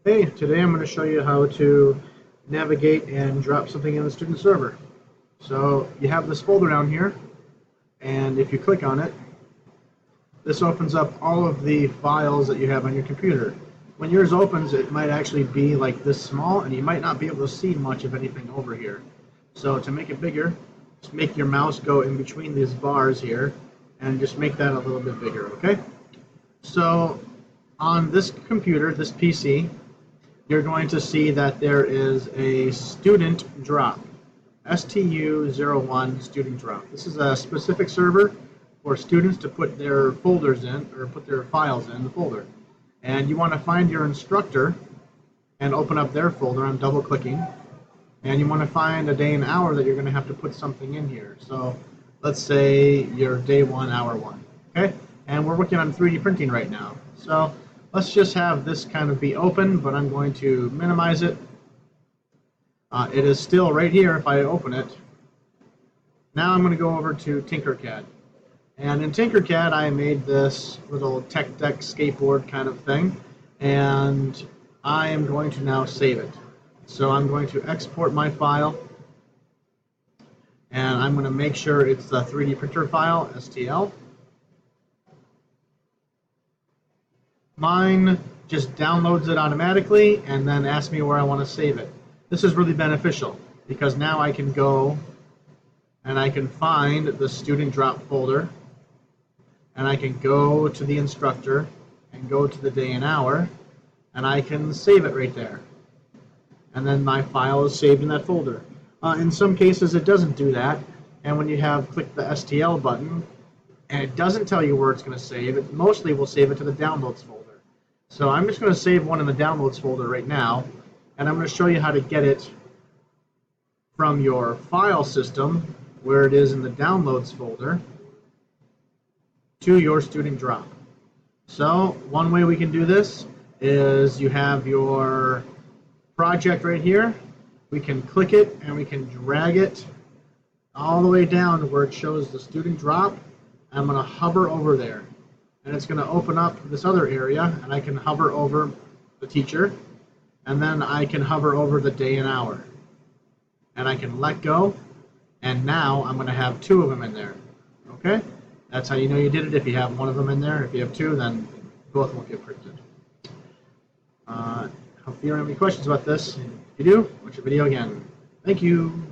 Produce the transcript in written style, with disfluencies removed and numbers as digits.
Hey, today I'm going to show you how to navigate and drop something in the student server. So you have this folder down here, and if you click on it, this opens up all of the files that you have on your computer. When yours opens, it might actually be like this small, and you might not be able to see much of anything over here. So to make it bigger, just make your mouse go in between these bars here, and just make that a little bit bigger, okay? So on this computer, this PC, you're going to see that there is a student drop, STU01 student drop. This is a specific server for students to put their folders in, or put their files in the folder. And you want to find your instructor and open up their folder. I'm double clicking. And you want to find a day and hour that you're going to have to put something in here. So let's say your day 1, hour 1. Okay? And we're working on 3D printing right now. So let's just have this kind of be open, but I'm going to minimize it. It is still right here if I open it. Now I'm going to go over to Tinkercad. And in Tinkercad, I made this little tech deck skateboard kind of thing. And I am going to now save it. So I'm going to export my file. And I'm going to make sure it's the 3D printer file, STL. Mine just downloads it automatically and then asks me where I want to save it. This is really beneficial because now I can go and I can find the student drop folder, and I can go to the instructor and go to the day and hour, and I can save it right there. And then my file is saved in that folder. In some cases it doesn't do that, and when you have clicked the STL button and it doesn't tell you where it's going to save, it mostly will save it to the downloads folder. So I'm just going to save one in the downloads folder right now, and I'm going to show you how to get it from your file system, where it is in the downloads folder, to your student drop. So one way we can do this is you have your project right here. We can click it and we can drag it all the way down to where it shows the student drop. I'm going to hover over there, and it's going to open up this other area, and I can hover over the teacher, and then I can hover over the day and hour, and I can let go, and now I'm going to have 2 of them in there. Okay? That's how you know you did it. If you have one of them in there, if you have 2, then both won't get printed. Hope you don't have any questions about this. If you do, watch the video again. Thank you.